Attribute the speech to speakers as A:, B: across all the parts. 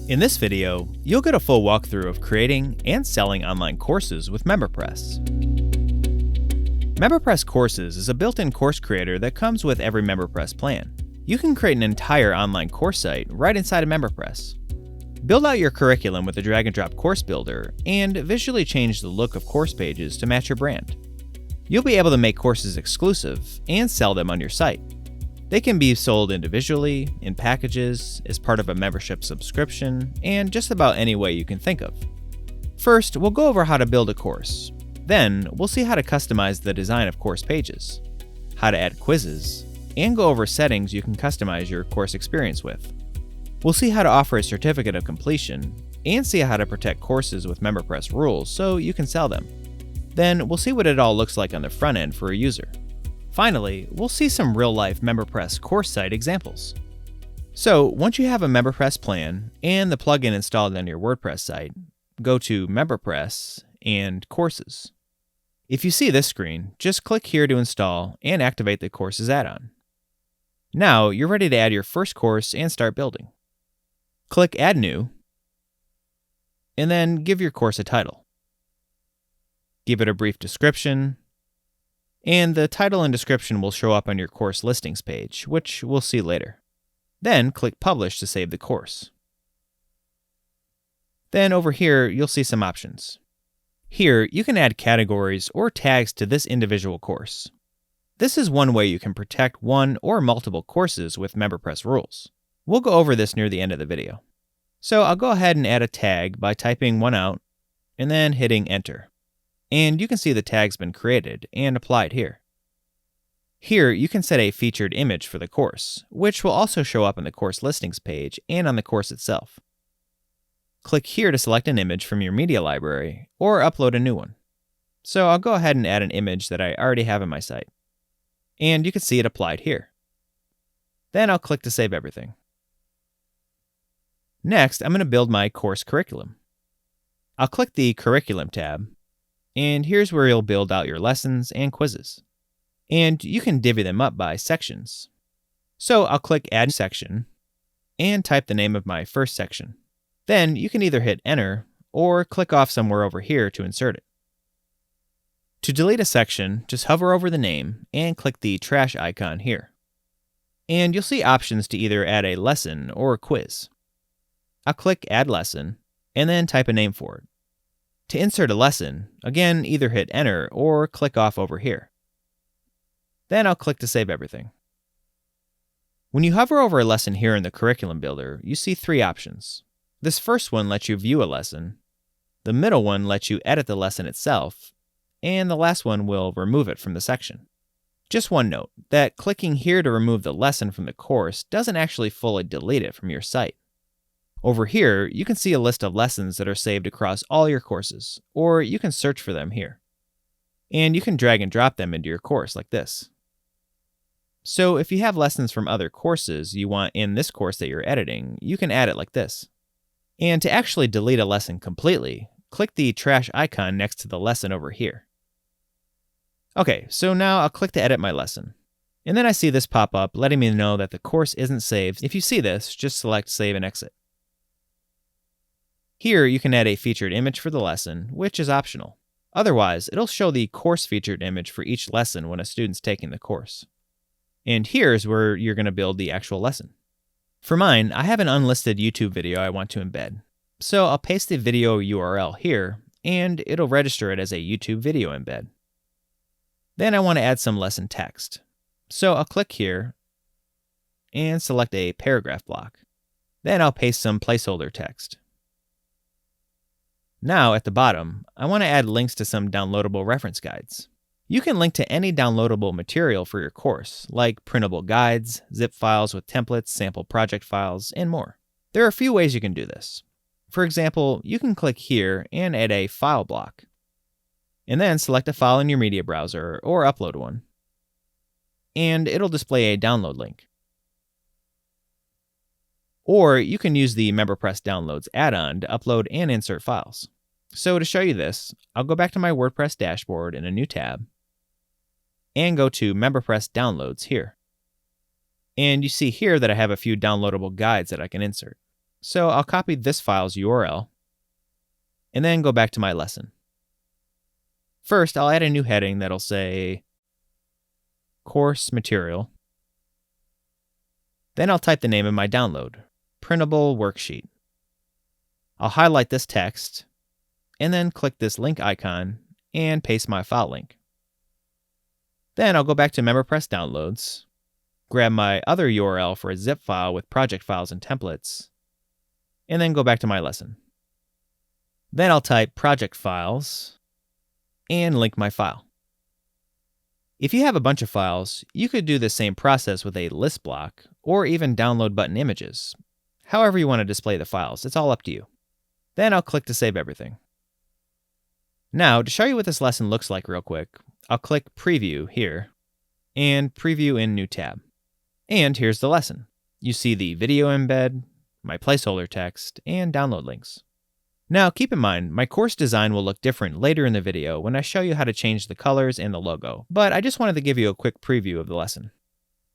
A: In this video, you'll get a full walkthrough of creating and selling online courses with MemberPress. MemberPress Courses is a built-in course creator that comes with every MemberPress plan. You can create an entire online course site right inside of MemberPress. Build out your curriculum with the drag-and-drop course builder and visually change the look of course pages to match your brand. You'll be able to make courses exclusive and sell them on your site. They can be sold individually, in packages, as part of a membership subscription, and just about any way you can think of. First, we'll go over how to build a course. Then, we'll see how to customize the design of course pages, how to add quizzes, and go over settings you can customize your course experience with. We'll see how to offer a certificate of completion, and see how to protect courses with MemberPress rules so you can sell them. Then, we'll see what it all looks like on the front end for a user. Finally, we'll see some real-life MemberPress course site examples. So, once you have a MemberPress plan and the plugin installed on your WordPress site, go to MemberPress and Courses. If you see this screen, just click here to install and activate the Courses add-on. Now, you're ready to add your first course and start building. Click Add New, and then give your course a title. Give it a brief description, and the title and description will show up on your course listings page, which we'll see later. Then click Publish to save the course. Then over here, you'll see some options. Here, you can add categories or tags to this individual course. This is one way you can protect one or multiple courses with MemberPress rules. We'll go over this near the end of the video. So I'll go ahead and add a tag by typing one out and then hitting Enter. And you can see the tag's been created and applied here. Here, you can set a featured image for the course, which will also show up on the course listings page and on the course itself. Click here to select an image from your media library or upload a new one. So I'll go ahead and add an image that I already have on my site. And you can see it applied here. Then I'll click to save everything. Next, I'm going to build my course curriculum. I'll click the Curriculum tab, and here's where you'll build out your lessons and quizzes. And you can divvy them up by sections. So I'll click Add Section and type the name of my first section. Then you can either hit Enter or click off somewhere over here to insert it. To delete a section, just hover over the name and click the trash icon here. And you'll see options to either add a lesson or a quiz. I'll click Add Lesson and then type a name for it. To insert a lesson, again, either hit Enter or click off over here. Then I'll click to save everything. When you hover over a lesson here in the Curriculum Builder, you see three options. This first one lets you view a lesson, the middle one lets you edit the lesson itself, and the last one will remove it from the section. Just one note, that clicking here to remove the lesson from the course doesn't actually fully delete it from your site. Over here, you can see a list of lessons that are saved across all your courses, or you can search for them here. And you can drag and drop them into your course like this. So if you have lessons from other courses you want in this course that you're editing, you can add it like this. And to actually delete a lesson completely, click the trash icon next to the lesson over here. Okay, so now I'll click to edit my lesson. And then I see this pop up letting me know that the course isn't saved. If you see this, just select Save and Exit. Here, you can add a featured image for the lesson, which is optional. Otherwise, it'll show the course featured image for each lesson when a student's taking the course. And here's where you're going to build the actual lesson. For mine, I have an unlisted YouTube video I want to embed. So I'll paste the video URL here, and it'll register it as a YouTube video embed. Then I want to add some lesson text. So I'll click here and select a paragraph block. Then I'll paste some placeholder text. Now, at the bottom, I want to add links to some downloadable reference guides. You can link to any downloadable material for your course, like printable guides, zip files with templates, sample project files, and more. There are a few ways you can do this. For example, you can click here and add a file block, and then select a file in your media browser or upload one, and it'll display a download link. Or you can use the MemberPress Downloads add-on to upload and insert files. So to show you this, I'll go back to my WordPress dashboard in a new tab and go to MemberPress Downloads here. And you see here that I have a few downloadable guides that I can insert. So I'll copy this file's URL and then go back to my lesson. First, I'll add a new heading that'll say Course Material. Then I'll type the name of my download, Printable Worksheet. I'll highlight this text and then click this link icon and paste my file link. Then I'll go back to MemberPress Downloads, grab my other URL for a zip file with project files and templates, and then go back to my lesson. Then I'll type project files and link my file. If you have a bunch of files, you could do the same process with a list block or even download button images. However you want to display the files, it's all up to you. Then I'll click to save everything. Now, to show you what this lesson looks like real quick, I'll click Preview here and Preview in New tab. And here's the lesson. You see the video embed, my placeholder text, and download links. Now, keep in mind, my course design will look different later in the video when I show you how to change the colors and the logo, but I just wanted to give you a quick preview of the lesson.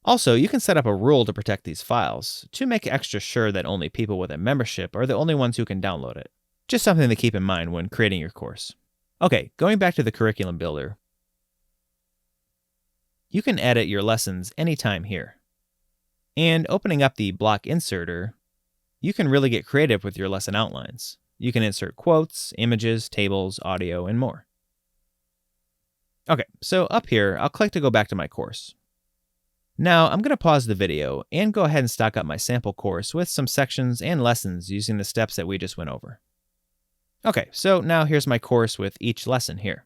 A: Also, you can set up a rule to protect these files to make extra sure that only people with a membership are the only ones who can download it. Just something to keep in mind when creating your course. Okay, going back to the curriculum builder. You can edit your lessons anytime here. And opening up the block inserter, you can really get creative with your lesson outlines. You can insert quotes, images, tables, audio, and more. Okay, so up here, I'll click to go back to my course. Now, I'm going to pause the video and go ahead and stock up my sample course with some sections and lessons using the steps that we just went over. Okay, so now here's my course with each lesson here.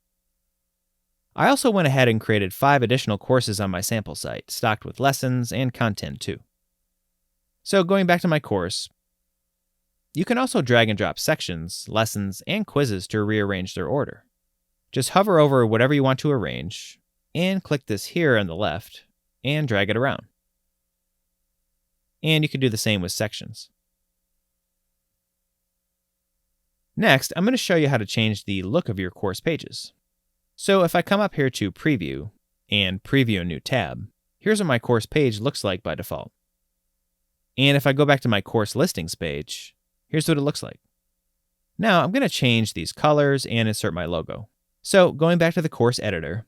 A: I also went ahead and created 5 additional courses on my sample site, stocked with lessons and content too. So going back to my course, you can also drag and drop sections, lessons, and quizzes to rearrange their order. Just hover over whatever you want to arrange, and click this here on the left, and drag it around. And you can do the same with sections. Next, I'm going to show you how to change the look of your course pages. So if I come up here to Preview, and Preview a New tab, here's what my course page looks like by default. And if I go back to my course listings page, here's what it looks like. Now I'm going to change these colors and insert my logo. So going back to the course editor,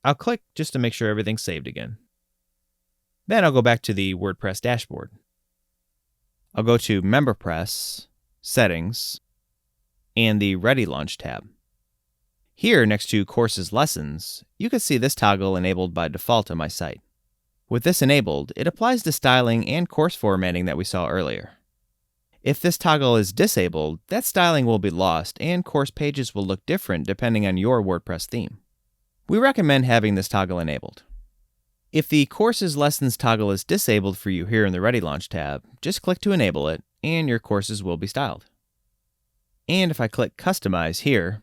A: I'll click just to make sure everything's saved again. Then I'll go back to the WordPress dashboard. I'll go to MemberPress, Settings, and the Ready Launch tab. Here next to Courses Lessons, you can see this toggle enabled by default on my site. With this enabled, it applies the styling and course formatting that we saw earlier. If this toggle is disabled, that styling will be lost and course pages will look different depending on your WordPress theme. We recommend having this toggle enabled. If the Courses Lessons toggle is disabled for you here in the Ready Launch tab, just click to enable it and your courses will be styled. And if I click Customize here,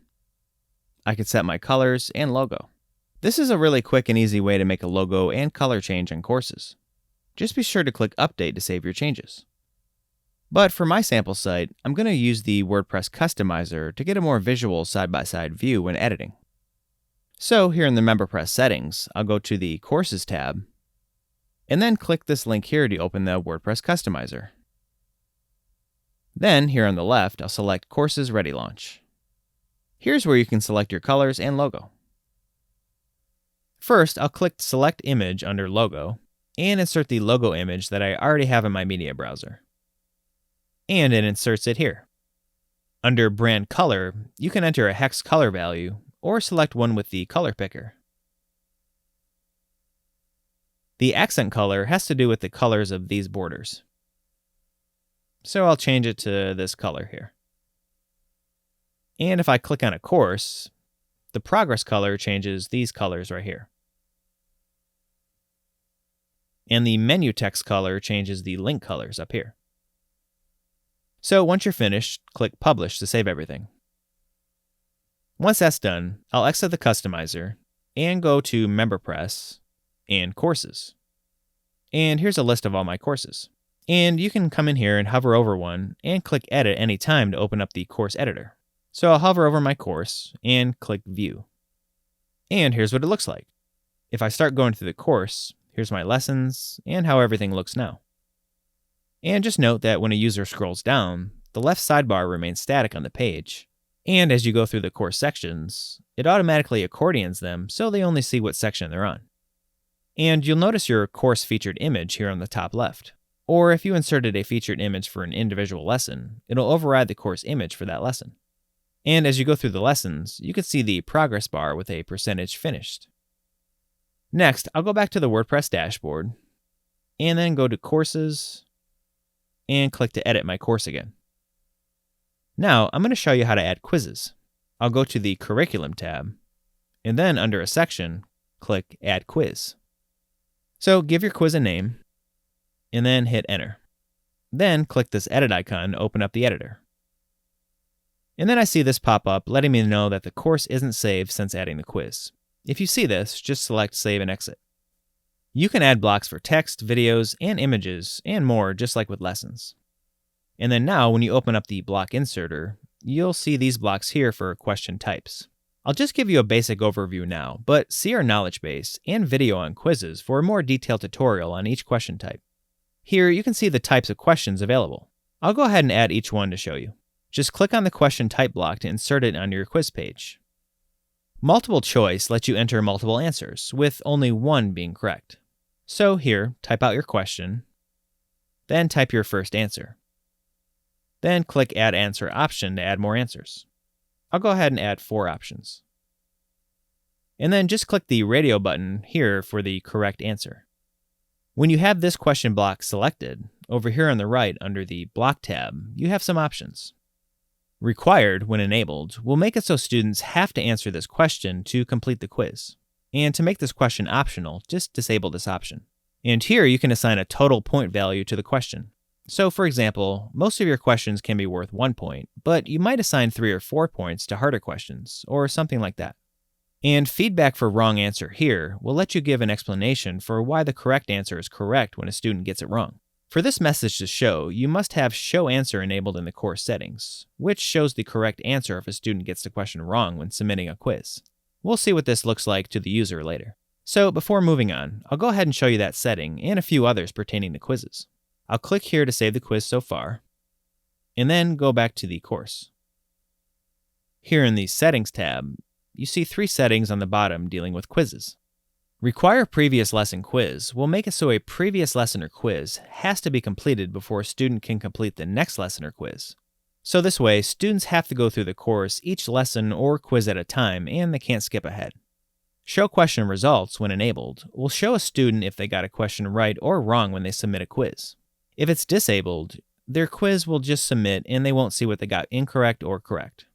A: I can set my colors and logo. This is a really quick and easy way to make a logo and color change on courses. Just be sure to click Update to save your changes. But for my sample site, I'm going to use the WordPress Customizer to get a more visual side-by-side view when editing. So here in the MemberPress settings, I'll go to the Courses tab, and then click this link here to open the WordPress Customizer. Then here on the left, I'll select Courses Ready Launch. Here's where you can select your colors and logo. First, I'll click Select Image under Logo, and insert the logo image that I already have in my media browser. And it inserts it here. Under Brand Color, you can enter a hex color value, or select one with the color picker. The accent color has to do with the colors of these borders. So I'll change it to this color here. And if I click on a course, the progress color changes these colors right here. And the menu text color changes the link colors up here. So once you're finished, click Publish to save everything. Once that's done, I'll exit the customizer and go to MemberPress and Courses. And here's a list of all my courses. And you can come in here and hover over one and click Edit anytime to open up the course editor. So I'll hover over my course and click View. And here's what it looks like. If I start going through the course, here's my lessons and how everything looks now. And just note that when a user scrolls down, the left sidebar remains static on the page. And as you go through the course sections, it automatically accordions them so they only see what section they're on. And you'll notice your course featured image here on the top left. Or if you inserted a featured image for an individual lesson, it'll override the course image for that lesson. And as you go through the lessons, you can see the progress bar with a percentage finished. Next, I'll go back to the WordPress dashboard, and then go to Courses, and click to edit my course again. Now, I'm going to show you how to add quizzes. I'll go to the Curriculum tab, and then under a section, click Add Quiz. So give your quiz a name, and then hit Enter. Then click this edit icon to open up the editor. And then I see this pop up letting me know that the course isn't saved since adding the quiz. If you see this, just select Save and Exit. You can add blocks for text, videos, and images, and more, just like with lessons. And then now, when you open up the block inserter, you'll see these blocks here for question types. I'll just give you a basic overview now, but see our knowledge base and video on quizzes for a more detailed tutorial on each question type. Here, you can see the types of questions available. I'll go ahead and add each one to show you. Just click on the question type block to insert it on your quiz page. Multiple choice lets you enter multiple answers, with only one being correct. So here, type out your question, then type your first answer. Then click Add Answer option to add more answers. I'll go ahead and add 4 options. And then just click the radio button here for the correct answer. When you have this question block selected, over here on the right under the Block tab, you have some options. Required, when enabled, will make it so students have to answer this question to complete the quiz. And to make this question optional, just disable this option. And here you can assign a total point value to the question. So for example, most of your questions can be worth 1 point, but you might assign 3 or 4 points to harder questions, or something like that. And feedback for wrong answer here will let you give an explanation for why the correct answer is correct when a student gets it wrong. For this message to show, you must have Show Answer enabled in the course settings, which shows the correct answer if a student gets the question wrong when submitting a quiz. We'll see what this looks like to the user later. So before moving on, I'll go ahead and show you that setting and a few others pertaining to quizzes. I'll click here to save the quiz so far, and then go back to the course. Here in the Settings tab, you see 3 settings on the bottom dealing with quizzes. Require Previous Lesson Quiz will make it so a previous lesson or quiz has to be completed before a student can complete the next lesson or quiz. So this way, students have to go through the course each lesson or quiz at a time, and they can't skip ahead. Show Question Results, when enabled, will show a student if they got a question right or wrong when they submit a quiz. If it's disabled, their quiz will just submit and they won't see what they got incorrect or correct.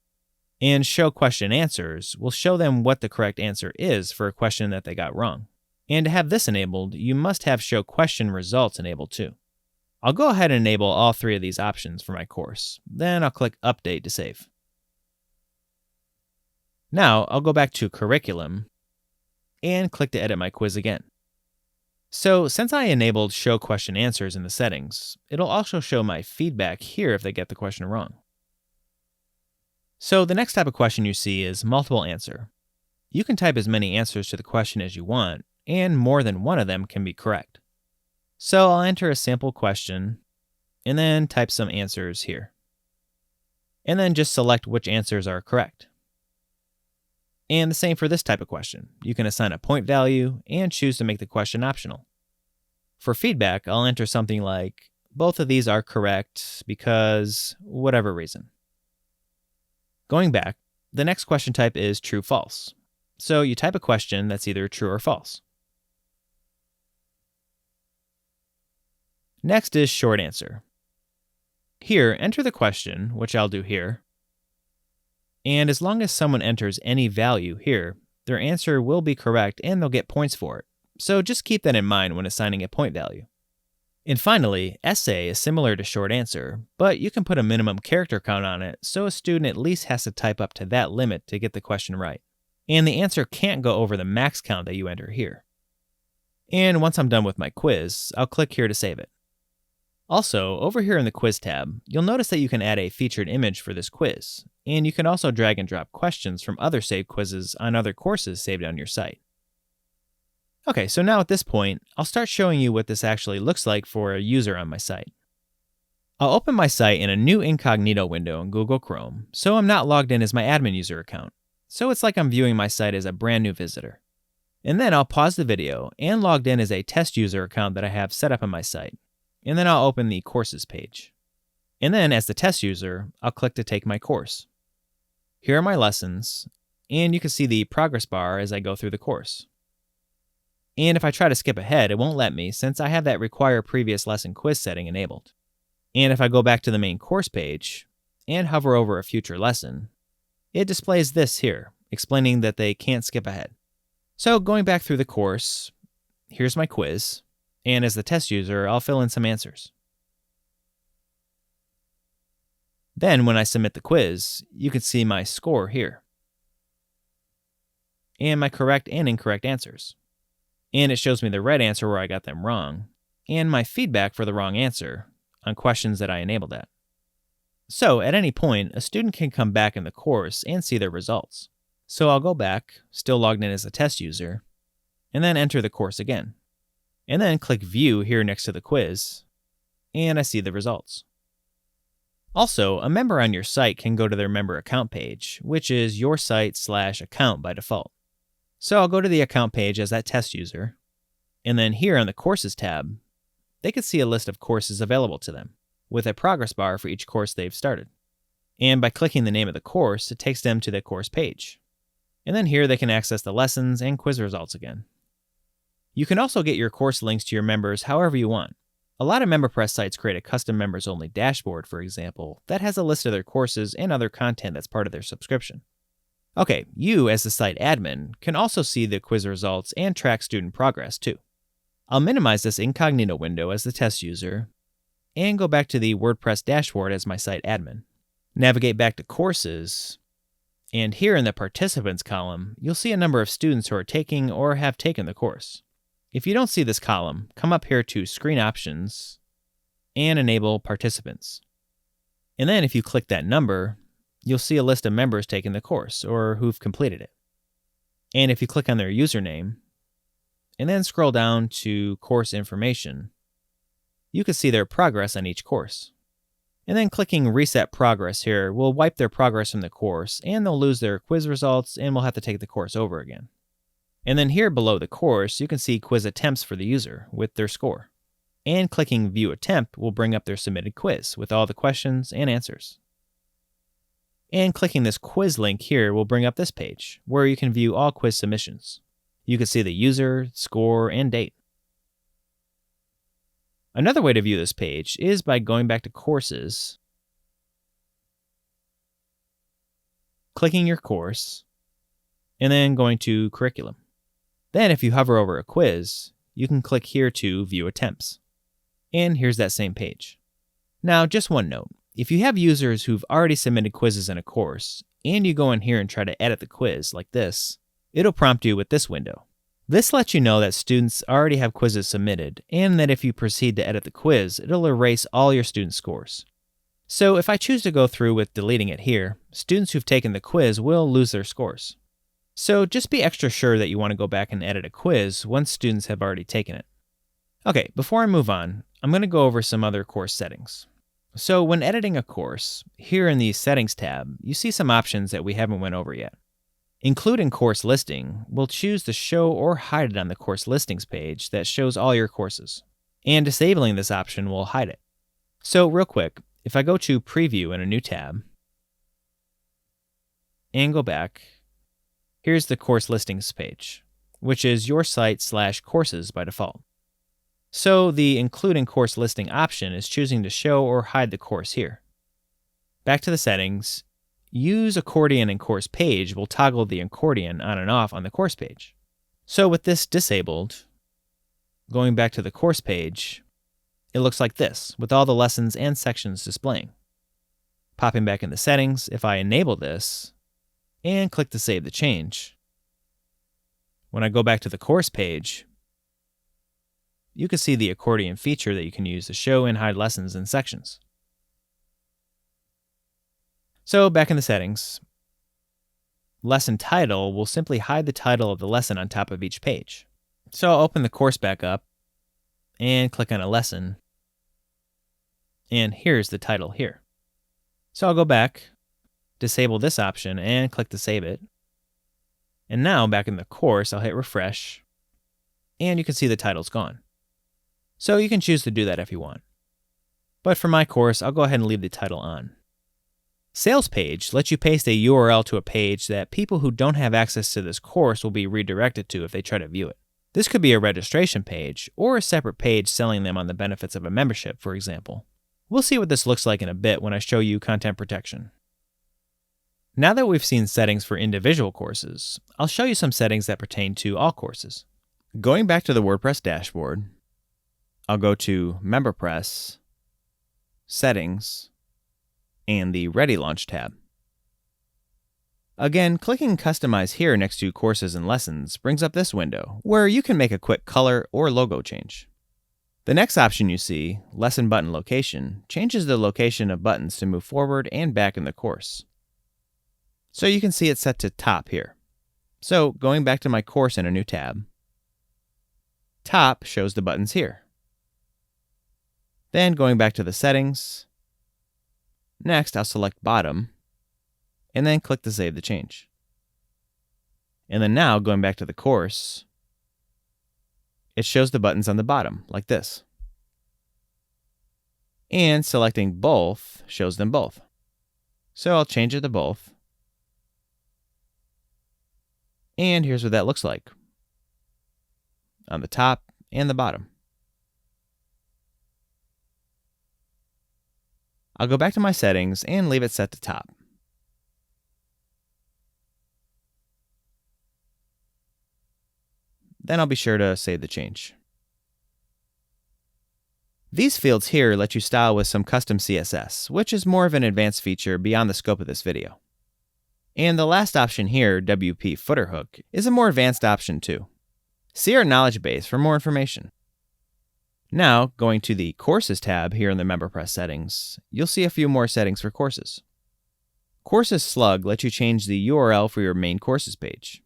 A: And Show Question Answers will show them what the correct answer is for a question that they got wrong. And to have this enabled, you must have Show Question Results enabled too. I'll go ahead and enable all 3 of these options for my course. Then I'll click Update to save. Now I'll go back to Curriculum and click to edit my quiz again. So since I enabled Show Question Answers in the settings, it'll also show my feedback here if they get the question wrong. So the next type of question you see is multiple answer. You can type as many answers to the question as you want, and more than one of them can be correct. So I'll enter a sample question, and then type some answers here. And then just select which answers are correct. And the same for this type of question. You can assign a point value and choose to make the question optional. For feedback, I'll enter something like, both of these are correct because whatever reason. Going back, the next question type is true-false. So you type a question that's either true or false. Next is short answer. Here, enter the question, which I'll do here. And as long as someone enters any value here, their answer will be correct and they'll get points for it. So just keep that in mind when assigning a point value. And finally, essay is similar to short answer, but you can put a minimum character count on it so a student at least has to type up to that limit to get the question right. And the answer can't go over the max count that you enter here. And once I'm done with my quiz, I'll click here to save it. Also, over here in the Quiz tab, you'll notice that you can add a featured image for this quiz, and you can also drag and drop questions from other saved quizzes on other courses saved on your site. Okay, so now at this point, I'll start showing you what this actually looks like for a user on my site. I'll open my site in a new incognito window in Google Chrome, so I'm not logged in as my admin user account. So it's like I'm viewing my site as a brand new visitor. And then I'll pause the video and logged in as a test user account that I have set up on my site. And then I'll open the courses page. And then as the test user, I'll click to take my course. Here are my lessons, and you can see the progress bar as I go through the course. And if I try to skip ahead, it won't let me since I have that require previous lesson quiz setting enabled. And if I go back to the main course page and hover over a future lesson, it displays this here, explaining that they can't skip ahead. So going back through the course, here's my quiz, and as the test user, I'll fill in some answers. Then when I submit the quiz, you can see my score here, and my correct and incorrect answers. And it shows me the right answer where I got them wrong, and my feedback for the wrong answer on questions that I enabled at. So at any point, a student can come back in the course and see their results. So I'll go back, still logged in as a test user, and then enter the course again. And then click View here next to the quiz, and I see the results. Also, a member on your site can go to their member account page, which is your site/account by default. So I'll go to the account page as that test user, and then here on the Courses tab, they can see a list of courses available to them, with a progress bar for each course they've started. And by clicking the name of the course, it takes them to the course page. And then here they can access the lessons and quiz results again. You can also get your course links to your members however you want. A lot of MemberPress sites create a custom members-only dashboard, for example, that has a list of their courses and other content that's part of their subscription. Okay, you as the site admin can also see the quiz results and track student progress too. I'll minimize this incognito window as the test user and go back to the WordPress dashboard as my site admin. Navigate back to courses, and here in the participants column, you'll see a number of students who are taking or have taken the course. If you don't see this column, come up here to Screen Options and enable Participants. And then if you click that number, you'll see a list of members taking the course or who've completed it. And if you click on their username, and then scroll down to Course Information, you can see their progress on each course. And then clicking Reset Progress here will wipe their progress from the course, and they'll lose their quiz results and will have to take the course over again. And then here below the course, you can see quiz attempts for the user with their score. And clicking View Attempt will bring up their submitted quiz with all the questions and answers. And clicking this quiz link here will bring up this page, where you can view all quiz submissions. You can see the user, score, and date. Another way to view this page is by going back to Courses, clicking your course, and then going to Curriculum. Then if you hover over a quiz, you can click here to View Attempts. And here's that same page. Now, just one note. If you have users who've already submitted quizzes in a course, and you go in here and try to edit the quiz like this, it'll prompt you with this window. This lets you know that students already have quizzes submitted, and that if you proceed to edit the quiz, it'll erase all your student scores. So if I choose to go through with deleting it here, students who've taken the quiz will lose their scores. So just be extra sure that you want to go back and edit a quiz once students have already taken it. Okay, before I move on, I'm going to go over some other course settings. So when editing a course, here in the Settings tab, you see some options that we haven't went over yet. Including course listing, we'll choose to show or hide it on the course listings page that shows all your courses. And disabling this option will hide it. So real quick, if I go to Preview in a new tab, and go back, here's the course listings page, which is your site/courses by default. So the Including Course Listing option is choosing to show or hide the course here. Back to the settings, Use Accordion in Course Page will toggle the accordion on and off on the course page. So with this disabled, going back to the course page, it looks like this, with all the lessons and sections displaying. Popping back in the settings, if I enable this, and click to save the change, when I go back to the course page, you can see the accordion feature that you can use to show and hide lessons and sections. So back in the settings, lesson title will simply hide the title of the lesson on top of each page. So I'll open the course back up and click on a lesson. And here's the title here. So I'll go back, disable this option, and click to save it. And now back in the course, I'll hit refresh, and you can see the title's gone. So you can choose to do that if you want. But for my course, I'll go ahead and leave the title on. Sales page lets you paste a URL to a page that people who don't have access to this course will be redirected to if they try to view it. This could be a registration page or a separate page selling them on the benefits of a membership, for example. We'll see what this looks like in a bit when I show you content protection. Now that we've seen settings for individual courses, I'll show you some settings that pertain to all courses. Going back to the WordPress dashboard, I'll go to MemberPress, Settings, and the Ready Launch tab. Again, clicking Customize here next to Courses and Lessons brings up this window, where you can make a quick color or logo change. The next option you see, Lesson Button Location, changes the location of buttons to move forward and back in the course. So you can see it's set to top here. So going back to my course in a new tab, top shows the buttons here. Then going back to the settings, next I'll select bottom, and then click to save the change. And then now going back to the course, it shows the buttons on the bottom, like this. And selecting both shows them both. So I'll change it to both. And here's what that looks like on the top and the bottom. I'll go back to my settings and leave it set to top. Then I'll be sure to save the change. These fields here let you style with some custom CSS, which is more of an advanced feature beyond the scope of this video. And the last option here, WP Footer Hook, is a more advanced option too. See our knowledge base for more information. Now, going to the Courses tab here in the MemberPress settings, you'll see a few more settings for courses. Courses Slug lets you change the URL for your main courses page.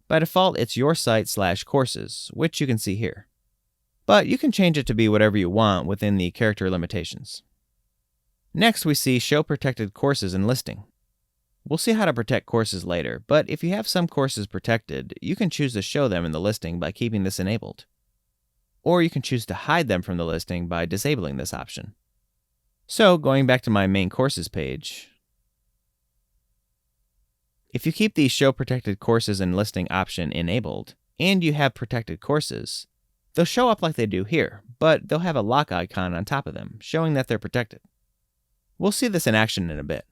A: By default, it's your site/courses, which you can see here. But you can change it to be whatever you want within the character limitations. Next, we see Show Protected Courses and Listing. We'll see how to protect courses later, but if you have some courses protected, you can choose to show them in the listing by keeping this enabled. Or you can choose to hide them from the listing by disabling this option. So, going back to my main courses page, if you keep the Show Protected Courses and Listing option enabled, and you have protected courses, they'll show up like they do here, but they'll have a lock icon on top of them, showing that they're protected. We'll see this in action in a bit.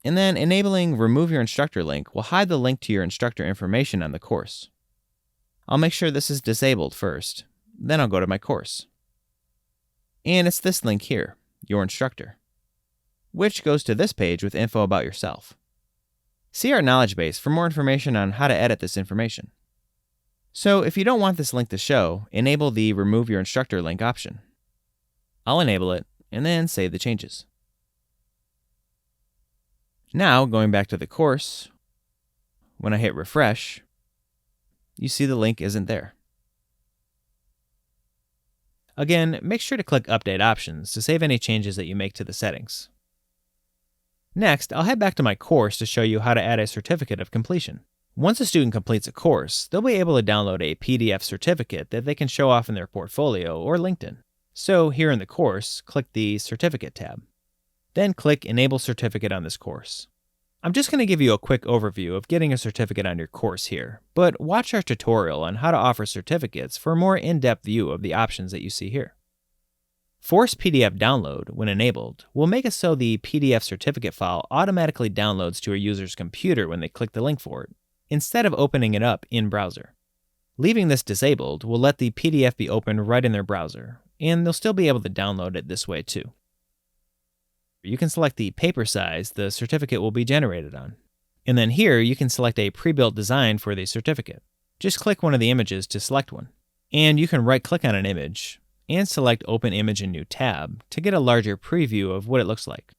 A: And then enabling Remove Your Instructor link will hide the link to your instructor information on the course. I'll make sure this is disabled first, then I'll go to my course. And it's this link here, Your Instructor, which goes to this page with info about yourself. See our knowledge base for more information on how to edit this information. So if you don't want this link to show, enable the Remove Your Instructor link option. I'll enable it and then save the changes. Now, going back to the course, when I hit refresh, you see the link isn't there. Again, make sure to click Update Options to save any changes that you make to the settings. Next, I'll head back to my course to show you how to add a certificate of completion. Once a student completes a course, they'll be able to download a PDF certificate that they can show off in their portfolio or LinkedIn. So here in the course, click the Certificate tab. Then click Enable Certificate on this course. I'm just going to give you a quick overview of getting a certificate on your course here, but watch our tutorial on how to offer certificates for a more in-depth view of the options that you see here. Force PDF download, when enabled, will make it so the PDF certificate file automatically downloads to a user's computer when they click the link for it, instead of opening it up in browser. Leaving this disabled will let the PDF be opened right in their browser, and they'll still be able to download it this way too. You can select the paper size the certificate will be generated on. And then here you can select a pre-built design for the certificate. Just click one of the images to select one. And you can right-click on an image and select Open Image in New Tab to get a larger preview of what it looks like.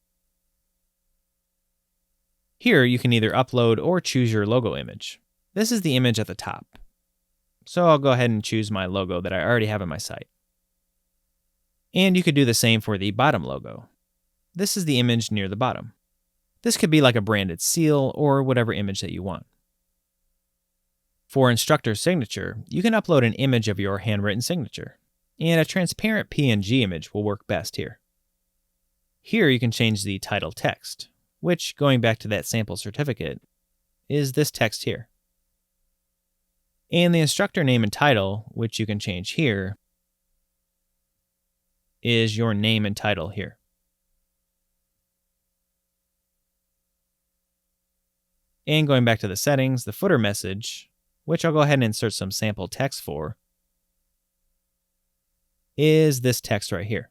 A: Here you can either upload or choose your logo image. This is the image at the top. So I'll go ahead and choose my logo that I already have on my site. And you could do the same for the bottom logo. This is the image near the bottom. This could be like a branded seal or whatever image that you want. For instructor signature, you can upload an image of your handwritten signature, and a transparent PNG image will work best here. Here you can change the title text, which, going back to that sample certificate, is this text here. And the instructor name and title, which you can change here, is your name and title here. And going back to the settings, the footer message, which I'll go ahead and insert some sample text for, is this text right here.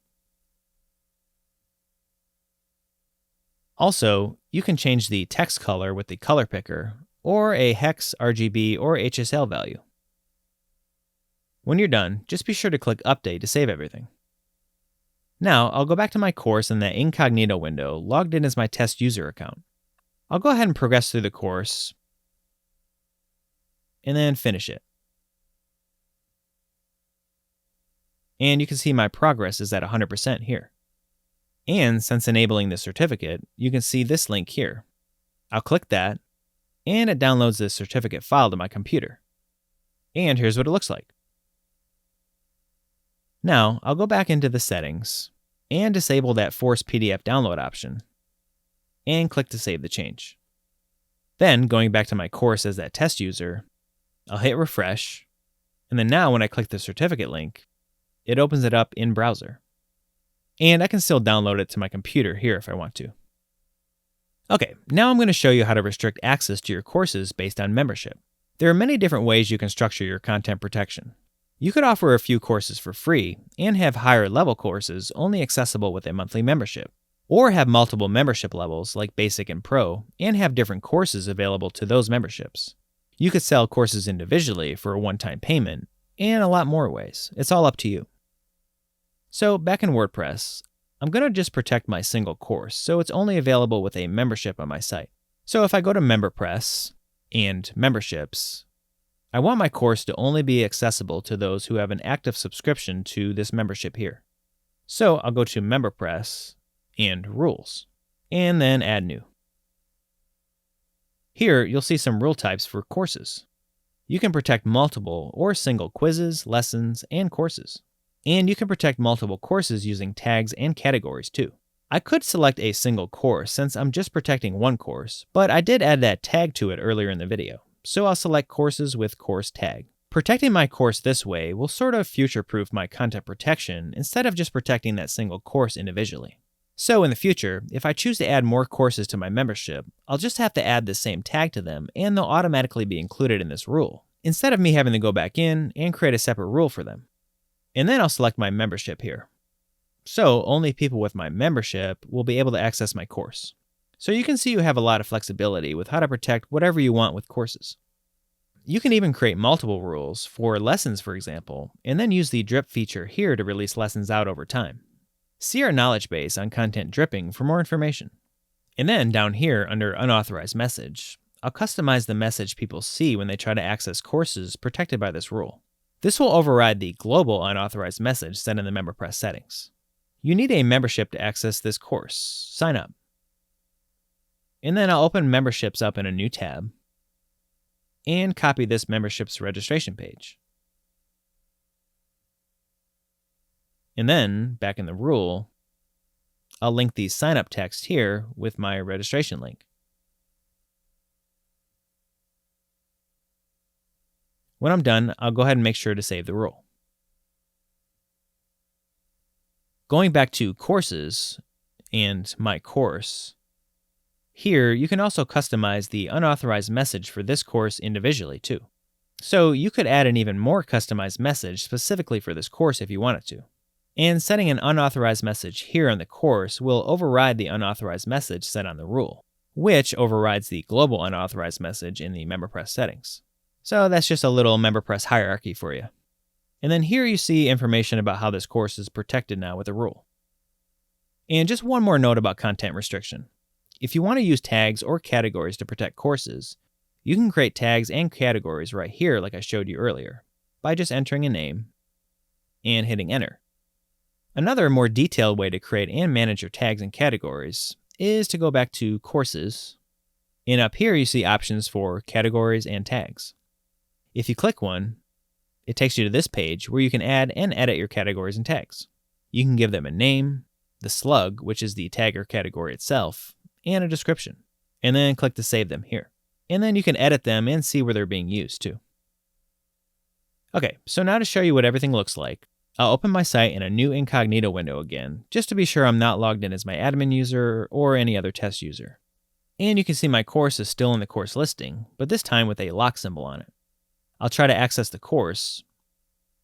A: Also, you can change the text color with the color picker, or a hex, RGB, or HSL value. When you're done, just be sure to click Update to save everything. Now, I'll go back to my course in that incognito window logged in as my test user account. I'll go ahead and progress through the course, and then finish it. And you can see my progress is at 100% here. And since enabling the certificate, you can see this link here. I'll click that, and it downloads this certificate file to my computer. And here's what it looks like. Now, I'll go back into the settings and disable that Force PDF download option, and click to save the change. Then, going back to my course as that test user, I'll hit refresh, and then now when I click the certificate link, it opens it up in browser. And I can still download it to my computer here if I want to. Okay, now I'm going to show you how to restrict access to your courses based on membership. There are many different ways you can structure your content protection. You could offer a few courses for free and have higher level courses only accessible with a monthly membership, or have multiple membership levels like Basic and Pro and have different courses available to those memberships. You could sell courses individually for a one-time payment, and a lot more ways. It's all up to you. So back in WordPress, I'm going to just protect my single course, so it's only available with a membership on my site. So if I go to MemberPress and Memberships, I want my course to only be accessible to those who have an active subscription to this membership here. So I'll go to MemberPress and Rules, and then Add New. Here, you'll see some rule types for courses. You can protect multiple or single quizzes, lessons, and courses. And you can protect multiple courses using tags and categories too. I could select a single course since I'm just protecting one course, but I did add that tag to it earlier in the video, so I'll select courses with course tag. Protecting my course this way will sort of future-proof my content protection instead of just protecting that single course individually. So in the future, if I choose to add more courses to my membership, I'll just have to add the same tag to them and they'll automatically be included in this rule, instead of me having to go back in and create a separate rule for them. And then I'll select my membership here. So only people with my membership will be able to access my course. So you can see you have a lot of flexibility with how to protect whatever you want with courses. You can even create multiple rules for lessons, for example, and then use the drip feature here to release lessons out over time. See our knowledge base on content dripping for more information. And then down here under unauthorized message, I'll customize the message people see when they try to access courses protected by this rule. This will override the global unauthorized message set in the MemberPress settings. You need a membership to access this course. Sign up. And then I'll open memberships up in a new tab and copy this membership's registration page. And then, back in the rule, I'll link the sign up text here with my registration link. When I'm done, I'll go ahead and make sure to save the rule. Going back to Courses and My Course, here you can also customize the unauthorized message for this course individually too. So you could add an even more customized message specifically for this course if you wanted to. And setting an unauthorized message here on the course will override the unauthorized message set on the rule, which overrides the global unauthorized message in the MemberPress settings. So that's just a little MemberPress hierarchy for you. And then here you see information about how this course is protected now with a rule. And just one more note about content restriction. If you want to use tags or categories to protect courses, you can create tags and categories right here like I showed you earlier, by just entering a name and hitting enter. Another more detailed way to create and manage your tags and categories is to go back to Courses, and up here you see options for categories and tags. If you click one, it takes you to this page where you can add and edit your categories and tags. You can give them a name, the slug, which is the tag or category itself, and a description, and then click to save them here. And then you can edit them and see where they're being used too. Okay, so now to show you what everything looks like, I'll open my site in a new incognito window again, just to be sure I'm not logged in as my admin user or any other test user. And you can see my course is still in the course listing, but this time with a lock symbol on it. I'll try to access the course,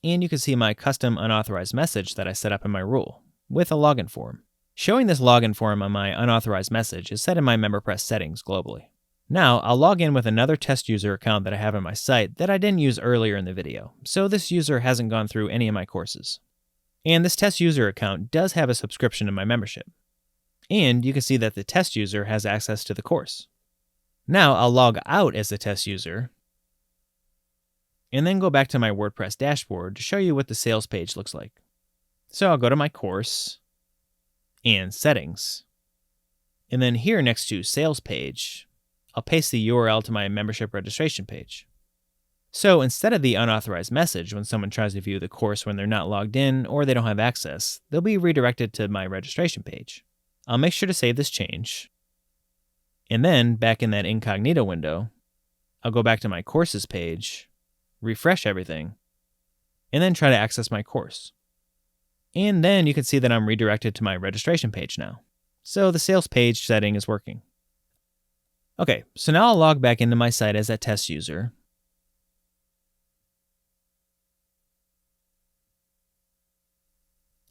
A: and you can see my custom unauthorized message that I set up in my rule, with a login form. Showing this login form on my unauthorized message is set in my MemberPress settings globally. Now, I'll log in with another test user account that I have on my site that I didn't use earlier in the video, so this user hasn't gone through any of my courses. And this test user account does have a subscription to my membership. And you can see that the test user has access to the course. Now, I'll log out as the test user, and then go back to my WordPress dashboard to show you what the sales page looks like. So I'll go to my course, and settings, and then here next to sales page, I'll paste the URL to my membership registration page. So instead of the unauthorized message when someone tries to view the course when they're not logged in or they don't have access, they'll be redirected to my registration page. I'll make sure to save this change. And then back in that incognito window, I'll go back to my courses page, refresh everything, and then try to access my course. And then you can see that I'm redirected to my registration page now. So the sales page setting is working. Okay, so now I'll log back into my site as that test user.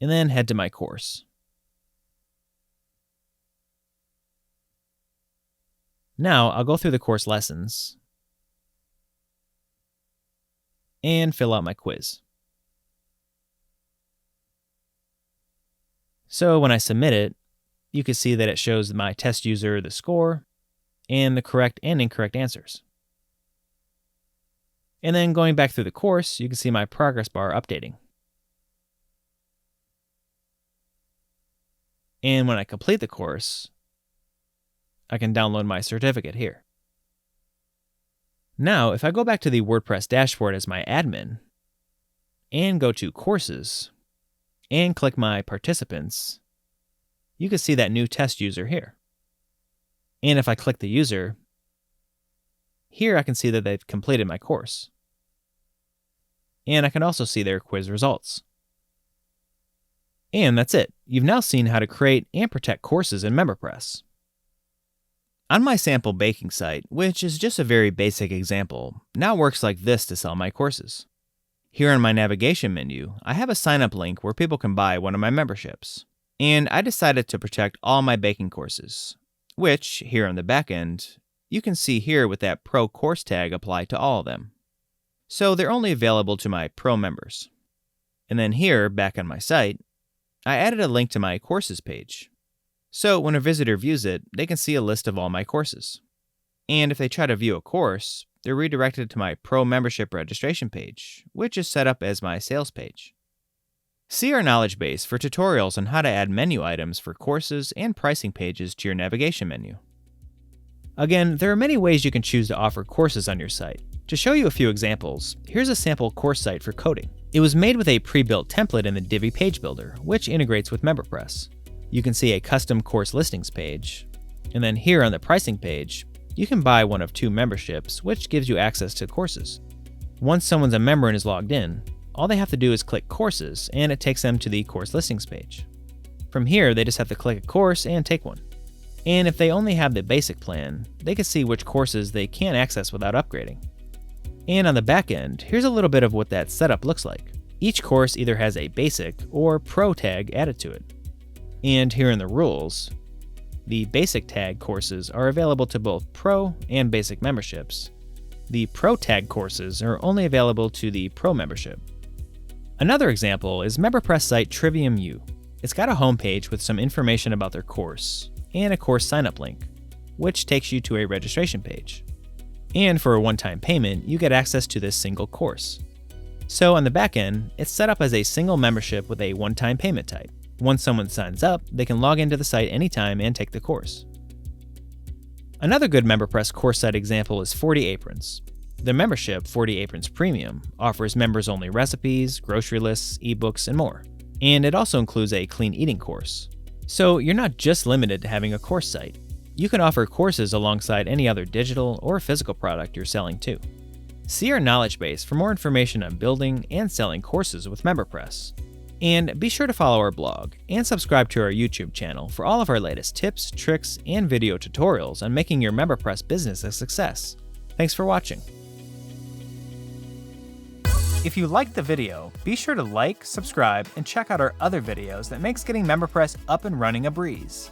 A: And then head to my course. Now I'll go through the course lessons and fill out my quiz. So when I submit it, you can see that it shows my test user the score and the correct and incorrect answers. And then going back through the course, you can see my progress bar updating. And when I complete the course, I can download my certificate here. Now, if I go back to the WordPress dashboard as my admin, and go to Courses, and click my participants, you can see that new test user here. And if I click the user, here I can see that they've completed my course. And I can also see their quiz results. And that's it. You've now seen how to create and protect courses in MemberPress. On my sample baking site, which is just a very basic example, now works like this to sell my courses. Here on my navigation menu, I have a sign-up link where people can buy one of my memberships. And I decided to protect all my baking courses, which, here on the back end, you can see here with that Pro Course tag applied to all of them. So they're only available to my Pro members. And then here, back on my site, I added a link to my courses page. So when a visitor views it, they can see a list of all my courses. And if they try to view a course, they're redirected to my Pro membership registration page, which is set up as my sales page. See our knowledge base for tutorials on how to add menu items for courses and pricing pages to your navigation menu. Again, there are many ways you can choose to offer courses on your site. To show you a few examples, here's a sample course site for coding. It was made with a pre-built template in the Divi page builder, which integrates with MemberPress. You can see a custom course listings page, and then here on the pricing page, you can buy one of 2 memberships, which gives you access to courses. Once someone's a member and is logged in, all they have to do is click Courses, and it takes them to the course listings page. From here, they just have to click a course and take one. And if they only have the basic plan, they can see which courses they can't access without upgrading. And on the back end, here's a little bit of what that setup looks like. Each course either has a basic or pro tag added to it. And here in the rules, the basic tag courses are available to both pro and basic memberships. The pro tag courses are only available to the pro membership. Another example is MemberPress site Trivium U. It's got a homepage with some information about their course and a course sign-up link, which takes you to a registration page. And for a one-time payment, you get access to this single course. So on the back end, it's set up as a single membership with a one-time payment type. Once someone signs up, they can log into the site anytime and take the course. Another good MemberPress course site example is 40 Aprons. The membership, 40 Aprons Premium, offers members-only recipes, grocery lists, ebooks, and more. And it also includes a clean eating course. So you're not just limited to having a course site. You can offer courses alongside any other digital or physical product you're selling too. See our knowledge base for more information on building and selling courses with MemberPress. And be sure to follow our blog and subscribe to our YouTube channel for all of our latest tips, tricks, and video tutorials on making your MemberPress business a success. Thanks for watching. If you liked the video, be sure to like, subscribe, and check out our other videos that makes getting MemberPress up and running a breeze.